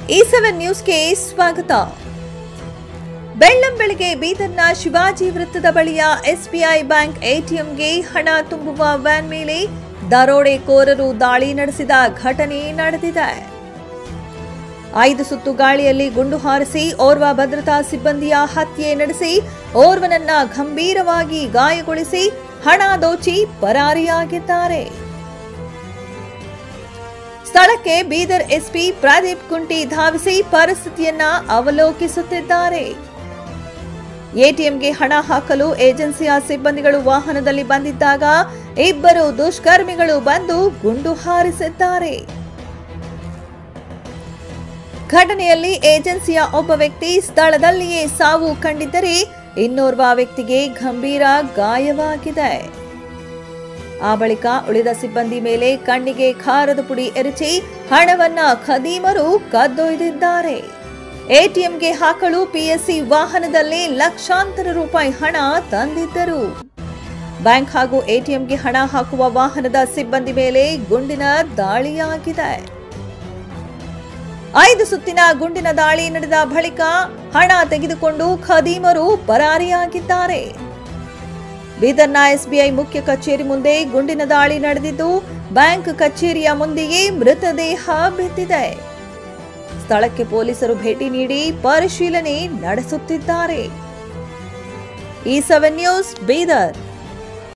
E7 ನ್ಯೂಸ್ಗೆ ಸ್ವಾಗತ. ಬೆಳ್ಳಂಬೆಳಗ್ಗೆ ಬೀದರ್ನ ಶಿವಾಜಿ ವೃತ್ತದ ಬಳಿಯ ಎಸ್ಬಿಐ ಬ್ಯಾಂಕ್ ಎಟಿಎಂಗೆ ಹಣ ತುಂಬುವ ವ್ಯಾನ್ ಮೇಲೆ ದರೋಡೆಕೋರರು ದಾಳಿ ನಡೆಸಿದ ಘಟನೆ ನಡೆದಿದೆ. 5 ಸುತ್ತು ಗಾಳಿಯಲ್ಲಿ ಗುಂಡು ಹಾರಿಸಿ ಓರ್ವ ಭದ್ರತಾ ಸಿಬ್ಬಂದಿಯ ಹತ್ಯೆ ನಡೆಸಿ ಓರ್ವನನ್ನ ಗಂಭೀರವಾಗಿ ಗಾಯಗೊಳಿಸಿ ಹಣ ದೋಚಿ ಪರಾರಿಯಾಗಿದ್ದಾರೆ. ಸ್ಥಳಕ್ಕೆ ಬೀದರ್ ಎಸ್ಪಿ ಪ್ರದೀಪ್ ಕುಂಟಿ ಧಾವಿಸಿ ಪರಿಸ್ಥಿತಿಯನ್ನ ಅವಲೋಕಿಸುತ್ತಿದ್ದಾರೆ. ಎಟಿಎಂಗೆ ಹಣ ಹಾಕಲು ಏಜೆನ್ಸಿಯ ಸಿಬ್ಬಂದಿಗಳು ವಾಹನದಲ್ಲಿ ಬಂದಿದ್ದಾಗ ಇಬ್ಬರು ದುಷ್ಕರ್ಮಿಗಳು ಬಂದು ಗುಂಡು ಹಾರಿಸಿದ್ದಾರೆ. ಘಟನೆಯಲ್ಲಿ ಏಜೆನ್ಸಿಯ ಒಬ್ಬ ವ್ಯಕ್ತಿ ಸ್ಥಳದಲ್ಲಿಯೇ ಸಾವು ಕಂಡಿದ್ದರೆ ಇನ್ನೋರ್ವ ವ್ಯಕ್ತಿಗೆ ಗಂಭೀರ ಗಾಯವಾಗಿದೆ. ಆ ಬಳಿಕ ಉಳಿದ ಸಿಬ್ಬಂದಿ ಮೇಲೆ ಕಣ್ಣಿಗೆ ಖಾರದ ಪುಡಿ ಎರಚಿ ಹಣವನ್ನ ಖದೀಮರು ಕದ್ದೊಯ್ದಿದ್ದಾರೆ. ಎಟಿಎಂಗೆ ಹಾಕಲು ಪಿಎಸ್ಸಿ ವಾಹನದಲ್ಲಿ ಲಕ್ಷಾಂತರ ರೂಪಾಯಿ ಹಣ ತಂದಿದ್ದರು. ಬ್ಯಾಂಕ್ ಹಾಗೂ ಎಟಿಎಂಗೆ ಹಣ ಹಾಕುವ ವಾಹನದ ಸಿಬ್ಬಂದಿ ಮೇಲೆ ಗುಂಡಿನ ದಾಳಿಯಾಗಿದೆ. 5 ಸುತ್ತಿನ ಗುಂಡಿನ ದಾಳಿ ನಡೆದ ಬಳಿಕ ಹಣ ತೆಗೆದುಕೊಂಡು ಖದೀಮರು ಪರಾರಿಯಾಗಿದ್ದಾರೆ. ಬೀದರ್ನ ಎಸ್ಬಿಐ ಮುಖ್ಯ ಕಚೇರಿ ಮುಂದೆ ಗುಂಡಿನ ದಾಳಿ ನಡೆದಿದ್ದು ಬ್ಯಾಂಕ್ ಕಚೇರಿಯ ಮುಂದೆಯೇ ಮೃತದೇಹ ಬಿದ್ದಿದೆ. ಸ್ಥಳಕ್ಕೆ ಪೊಲೀಸರು ಭೇಟಿ ನೀಡಿ ಪರಿಶೀಲನೆ ನಡೆಸುತ್ತಿದ್ದಾರೆ. E7 news Bidar.